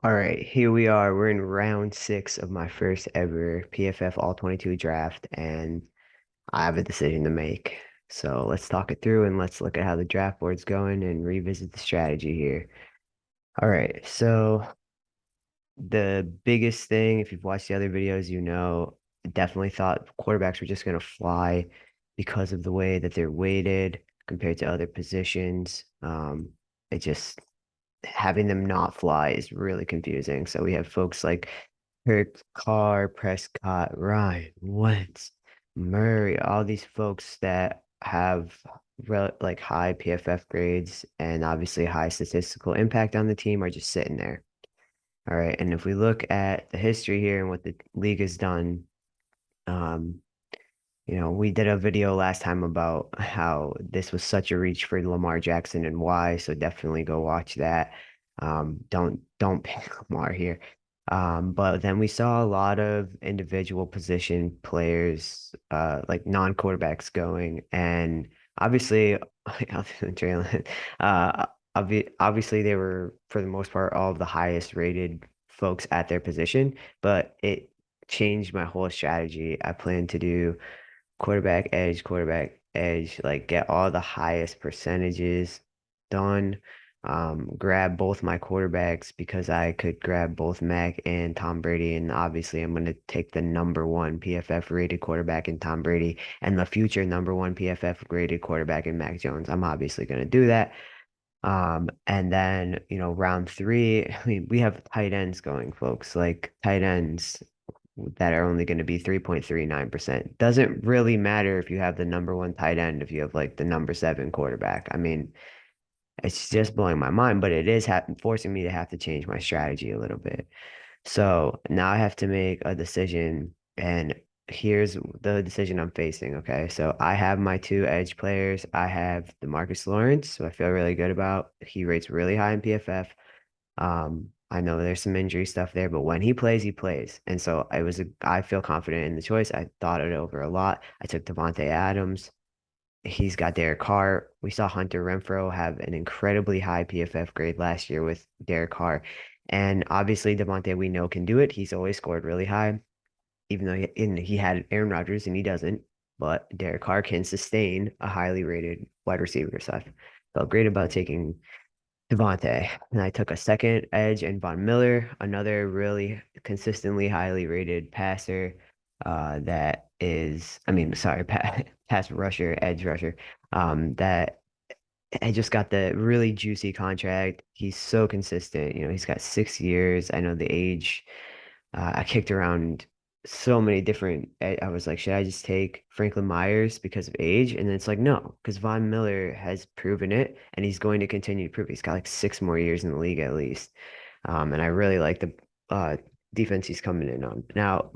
All right, here we are. We're in round six of my first ever PFF All-22 draft, and I have a decision to make. So let's talk it through and let's look at how the draft board's going and revisit the strategy here. All right, so the biggest thing, if you've watched the other videos, definitely thought quarterbacks were just going to fly because of the way that they're weighted compared to other positions. It just having them not fly is really confusing. So we have folks like Kirk, Carr, Prescott, Ryan, Wentz, Murray, all these folks that have like high PFF grades and obviously high statistical impact on the team are just sitting there. All right. And if we look at the history here and what the league has done, um, we did a video last time about how this was such a reach for Lamar Jackson and why, so definitely go watch that. Don't pick Lamar here. But then we saw a lot of individual position players, like non-quarterbacks going, and obviously, other than Jalen, obviously they were for the most part all of the highest rated folks at their position, but it changed my whole strategy. I plan to do quarterback, edge, like get all the highest percentages done. Grab both my quarterbacks because I could grab both Mac and Tom Brady. And obviously, I'm going to take the number one PFF rated quarterback in Tom Brady and the future number one PFF rated quarterback in Mac Jones. I'm obviously going to do that. And then, round three, I mean, we have tight ends going, folks, like tight ends that are only going to be 3.39%. Doesn't really matter if you have the number one tight end, if you have like the number seven quarterback. I mean, it's just blowing my mind, but it is forcing me to have to change my strategy a little bit. So now I have to make a decision, and here's the decision I'm facing. Okay. So I have my two edge players. I have DeMarcus Lawrence, who I feel really good about. He rates really high in PFF. I know there's some injury stuff there, but when he plays, he plays. And so I feel confident in the choice. I thought it over a lot. I took Devontae Adams. He's got Derek Carr. We saw Hunter Renfrow have an incredibly high PFF grade last year with Derek Carr. And obviously, Devontae, we know can do it. He's always scored really high, even though he had Aaron Rodgers and he doesn't. But Derek Carr can sustain a highly rated wide receiver. So I felt great about taking Devontae. And I took a second edge and Von Miller, another really consistently highly rated passer. That is, I mean, sorry, pass rusher, edge rusher. That I just got the really juicy contract. He's so consistent. He's got 6 years. I know the age. I kicked around so many different. I was like, should I just take Franklin Myers because of age? And then it's like, no, because Von Miller has proven it, and he's going to continue to prove it. He's got like 6 more years in the league at least. And I really like the defense he's coming in on. Now,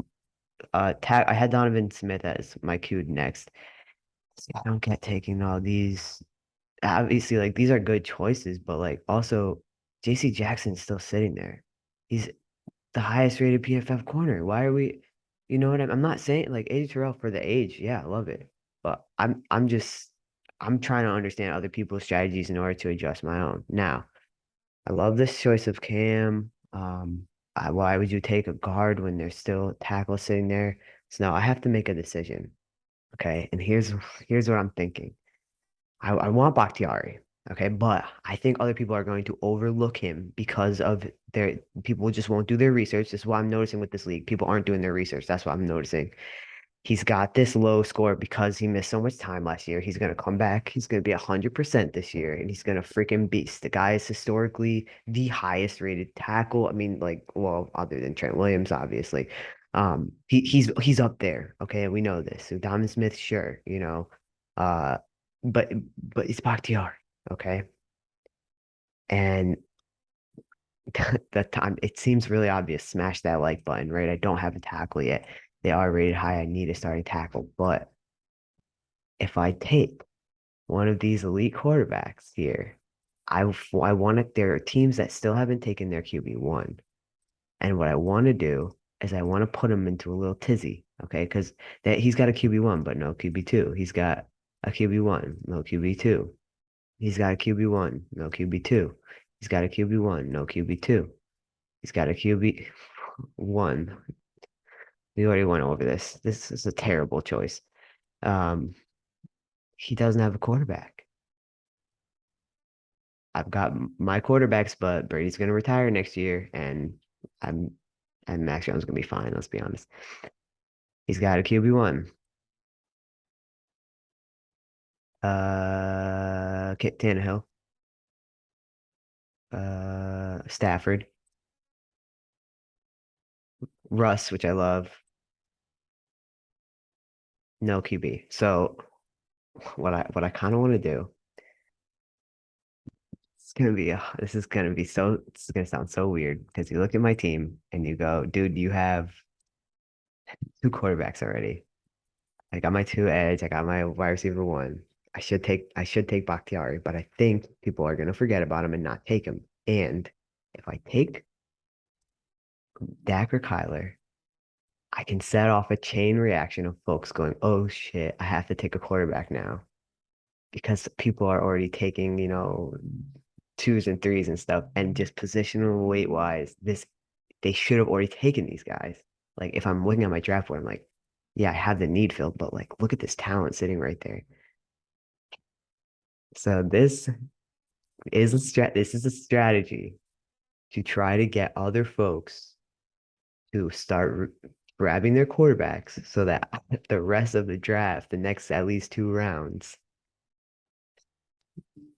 I had Donovan Smith as my queued next. See, I don't get taking all these. Obviously, like these are good choices, but like also, JC Jackson's still sitting there. He's the highest rated PFF corner. Why are we, you know what I'm not saying like AJ Terrell for the age. Yeah, I love it. But I'm trying to understand other people's strategies in order to adjust my own. Now, I love this choice of Cam. Why would you take a guard when there's still tackle sitting there? So now I have to make a decision. Okay. And here's what I'm thinking. I want Bakhtiari. Okay, but I think other people are going to overlook him because of their people just won't do their research. This is what I'm noticing with this league. People aren't doing their research. That's what I'm noticing. He's got this low score because he missed so much time last year. He's gonna come back. He's gonna be 100% this year, and he's gonna freaking beast. The guy is historically the highest rated tackle. I mean, like, well, other than Trent Williams, obviously. He's up there. Okay, we know this. So Donovan Smith, sure, uh, but but it's Bakhtiari. Okay, and that time it seems really obvious. Smash that like button, right? I don't have a tackle yet. They are rated high. I need a starting tackle, but if I take one of these elite quarterbacks here, I want to, there are teams that still haven't taken their QB1. And what I want to do is I want to put him into a little tizzy, okay? Because that he's got a QB1, but no QB2. He's got a QB1, no QB2. He's got a QB1, no QB2. He's got a QB1, no QB2. He's got a QB one. We already went over this. This is a terrible choice. Um, he doesn't have a quarterback. I've got my quarterbacks, but Brady's going to retire next year, I'm and Max Jones is going to be fine. Let's be honest. He's got a QB one. Tannehill. Stafford. Russ, which I love. No QB. So what I kind of want to do. It's gonna be this is gonna sound so weird because you look at my team and you go, dude, you have two quarterbacks already. I got my two edge. I got my wide receiver one. I should take Bakhtiari, but I think people are gonna forget about him and not take him. And if I take Dak or Kyler, I can set off a chain reaction of folks going, "Oh shit, I have to take a quarterback now," because people are already taking, twos and threes and stuff, and just positional weight wise, this they should have already taken these guys. Like if I'm looking at my draft board, I'm like, yeah, I have the need filled, but like look at this talent sitting right there. So this is a strategy to try to get other folks to start grabbing their quarterbacks so that the rest of the draft, the next at least two rounds,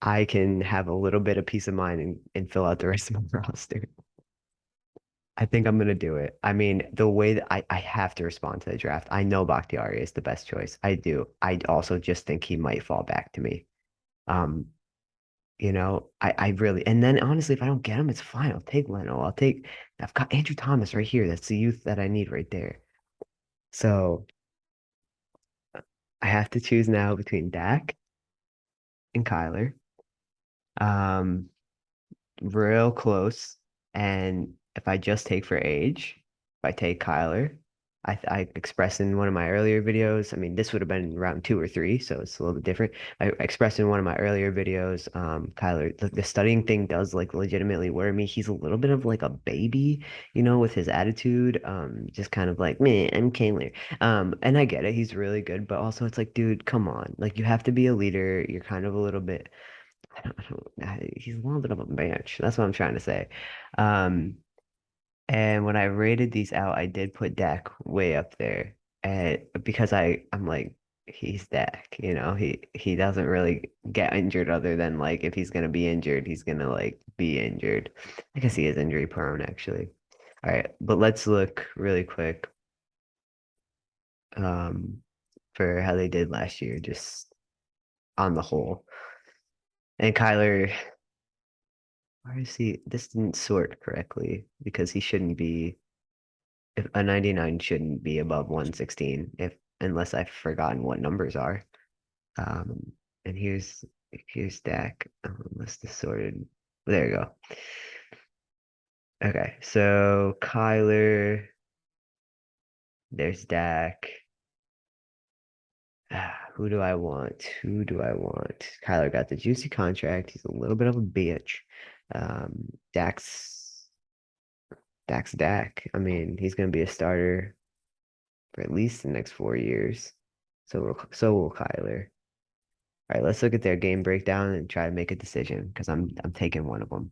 I can have a little bit of peace of mind and fill out the rest of my roster. I think I'm gonna do it. I mean, the way that I have to respond to the draft. I know Bakhtiari is the best choice. I do. I also just think he might fall back to me. Um, I really and then honestly, if I don't get him, it's fine. I'll take Leno. I've got Andrew Thomas right here. That's the youth that I need right there. So I have to choose now between Dak and Kyler. Um, real close. And if I just take for age, if I take Kyler, I expressed in one of my earlier videos. I mean, this would have been round two or three, so it's a little bit different. I expressed in one of my earlier videos, Kyler, the studying thing does like legitimately worry me. He's a little bit of like a baby, with his attitude. Just kind of like, man, I'm Kyler. And I get it, he's really good, but also it's like, dude, come on. Like you have to be a leader. You're kind of a little bit he's a little bit of a bitch. That's what I'm trying to say. Um, and when I rated these out, I did put Dak way up there, and because I'm like, he's Dak, he doesn't really get injured other than like if he's gonna be injured, he's gonna like be injured. I guess he is injury prone actually. All right, but let's look really quick um for how they did last year, just on the whole. And Kyler. Why is he? This didn't sort correctly because he shouldn't be. If a 99 shouldn't be above 116 if unless I've forgotten what numbers are. Um, and here's Dak. Unless this sorted. There you go. Okay, so Kyler. There's Dak. Who do I want? Who do I want? Kyler got the juicy contract. He's a little bit of a bitch. Um, Dak's Dak's Dak. I mean, he's gonna be a starter for at least the next 4 years. So will Kyler. All right, let's look at their game breakdown and try to make a decision because I'm taking one of them.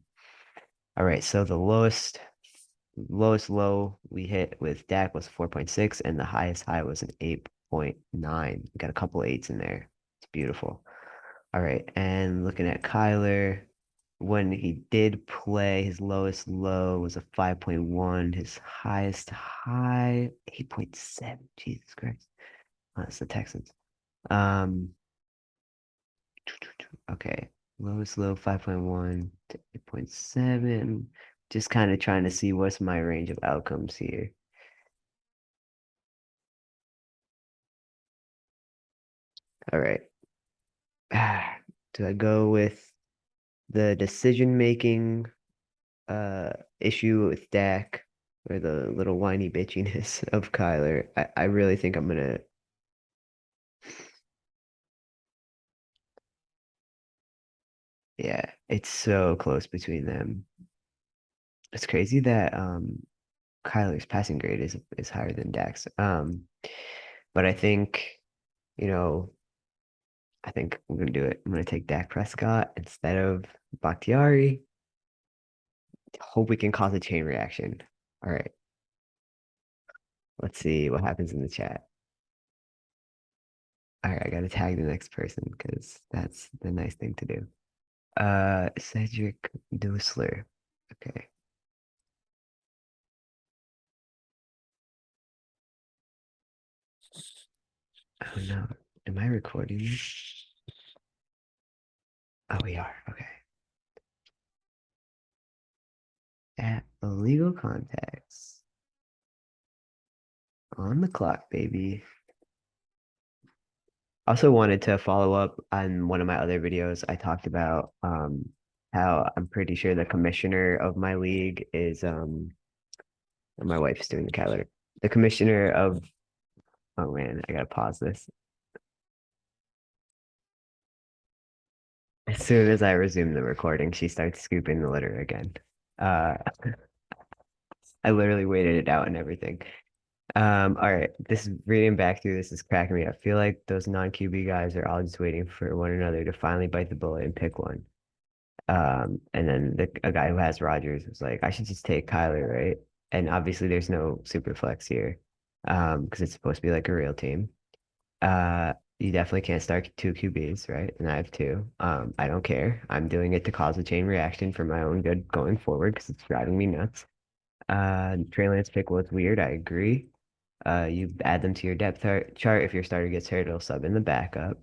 All right, so the lowest low we hit with Dak was 4.6, and the highest high was an 8.9. We got a couple eights in there. It's beautiful. All right, and looking at Kyler, when he did play, his lowest low was a 5.1. His highest high, 8.7. Jesus Christ. Oh, that's the Texans. Um, okay. Lowest low 5.1 to 8.7. Just kind of trying to see what's my range of outcomes here. All right. Do I go with the decision making issue with Dak or the little whiny bitchiness of Kyler? I really think I'm gonna yeah, it's so close between them. It's crazy that Kyler's passing grade is higher than Dak's. But I think, you know, I think I'm gonna do it. I'm gonna take Dak Prescott instead of Bakhtiari. Hope we can cause a chain reaction. All right, let's see what happens in the chat. All right, I gotta tag the next person because that's the nice thing to do. Cedric Dosler. Okay. Oh no. Am I recording this? Oh, we are. Okay. At illegal contacts. On the clock, baby. Also wanted to follow up on one of my other videos. I talked about how I'm pretty sure the commissioner of my league is my wife's doing the calendar. The commissioner of oh man, I gotta pause this. As soon as I resume the recording, she starts scooping the litter again. Uh I literally waited it out and everything. All right. This is reading back through this is cracking me up. I feel like those non-QB guys are all just waiting for one another to finally bite the bullet and pick one. And then a guy who has Rodgers was like, I should just take Kyler, right? And obviously there's no super flex here. Because it's supposed to be like a real team. You definitely can't start two QBs, right? And I have two. I don't care. I'm doing it to cause a chain reaction for my own good going forward because it's driving me nuts. Trey Lance pick was weird. I agree. You add them to your depth chart. If your starter gets hurt, it'll sub in the backup.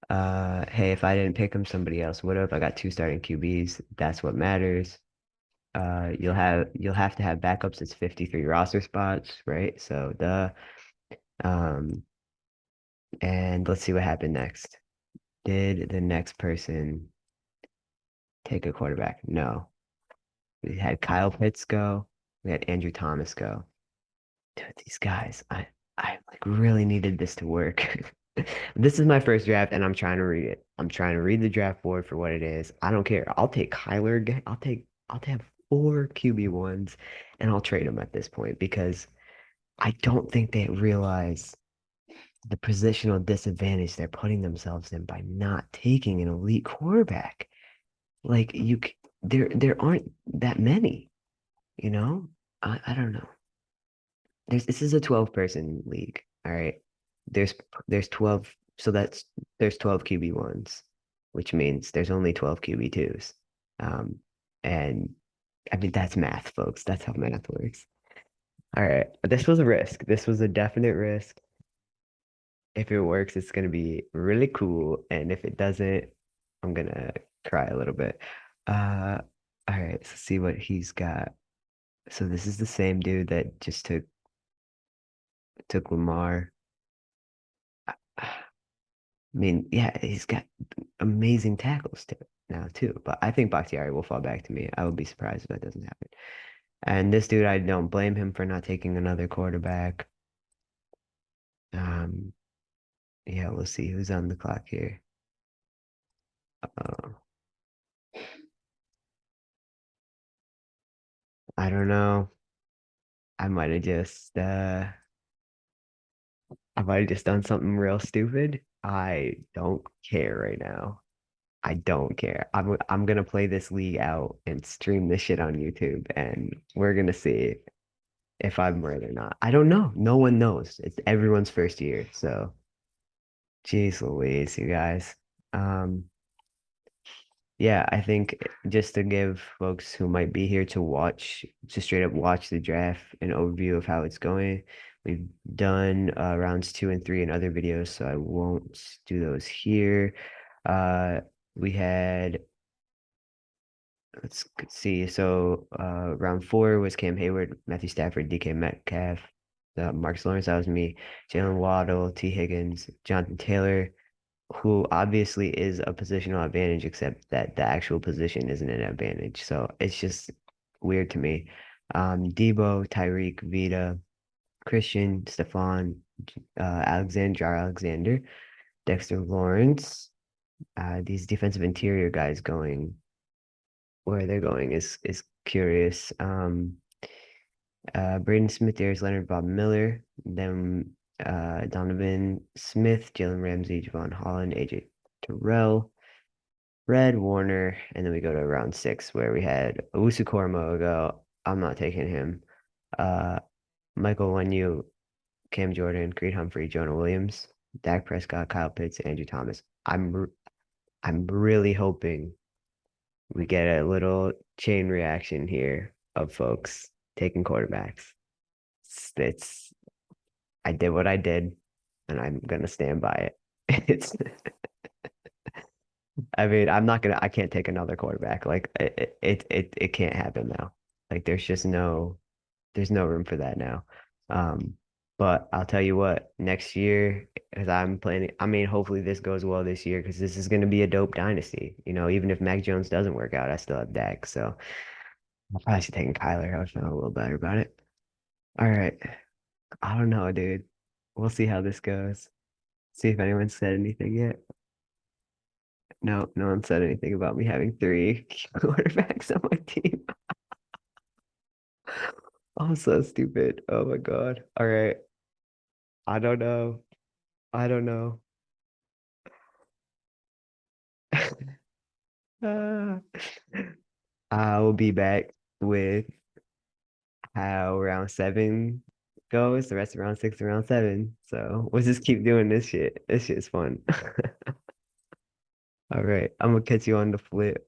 Hey, if I didn't pick him, somebody else would have. I got two starting QBs. That's what matters. You'll have to have backups. It's 53 roster spots, right? So um, and let's see what happened next. Did the next person take a quarterback? No. We had Kyle Pitts go. We had Andrew Thomas go. Dude, these guys, I like really needed this to work. This is my first draft and I'm trying to read it. I'm trying to read the draft board for what it is. I don't care. I'll take Kyler again. I'll take four QB1s and I'll trade them at this point because I don't think they realize the positional disadvantage they're putting themselves in by not taking an elite quarterback. Like there aren't that many, you know? I don't know. This is a 12 person league. All right. There's there's 12 so there's 12 QB1s, which means there's only 12 QB2s. And I mean that's math, folks. That's how math works. All right. This was a risk. This was a definite risk. If it works, it's gonna be really cool. And if it doesn't, I'm gonna cry a little bit. Uh all right, let's see what he's got. So this is the same dude that just took Lamar. I mean, yeah, he's got amazing tackles too now too. But I think Bakhtiari will fall back to me. I would be surprised if that doesn't happen. And this dude, I don't blame him for not taking another quarterback. Um, yeah, we'll see who's on the clock here. Uh, I don't know. I might have just I might have just done something real stupid. I don't care right now. I don't care. I'm gonna play this league out and stream this shit on YouTube, and we're gonna see if I'm right or not. I don't know. No one knows. It's everyone's first year. So, geez Louise, you guys. Um, yeah, I think just to give folks who might be here to watch, to straight up watch the draft, an overview of how it's going. We've done rounds 2 and 3 in other videos, so I won't do those here. Uh, we had let's see. So round 4 was Cam Hayward, Matthew Stafford, DK Metcalf, Marcus Lawrence, that was me, Jalen Waddle, T. Higgins, Jonathan Taylor, who obviously is a positional advantage, except that the actual position isn't an advantage. So it's just weird to me. Debo, Tyreek, Vita, Christian, Stephon, Alexander, Dexter Lawrence, these defensive interior guys going where they're going is curious. Braden Smith, Darius Leonard, Bob Miller, then Donovan Smith, Jalen Ramsey, Javon Holland, AJ Terrell, Fred Warner, and then we go to round six where we had Owusu Koramoah. I'm not taking him. Uh, Michael Onyu, Cam Jordan, Creed Humphrey, Jonah Williams, Dak Prescott, Kyle Pitts, Andrew Thomas. I'm really hoping we get a little chain reaction here of folks taking quarterbacks. It's I did what I did, and I'm gonna stand by it. It's I mean, I can't take another quarterback. Like it can't happen now. Like there's no room for that now. Um, but I'll tell you what, next year, as I'm planning, I mean, hopefully this goes well this year because this is going to be a dope dynasty. You know, even if Mac Jones doesn't work out, I still have Dak. So I probably should take Kyler. I would feel a little better about it. All right. I don't know, dude. We'll see how this goes. See if anyone said anything yet. No, no one said anything about me having three quarterbacks on my team. I'm so stupid. Oh my God. All right. I don't know. I don't know. Uh, I will be back with how round seven goes, the rest of round six and round seven. So we'll just keep doing this shit. This shit's fun. All right. I'm gonna catch you on the flip.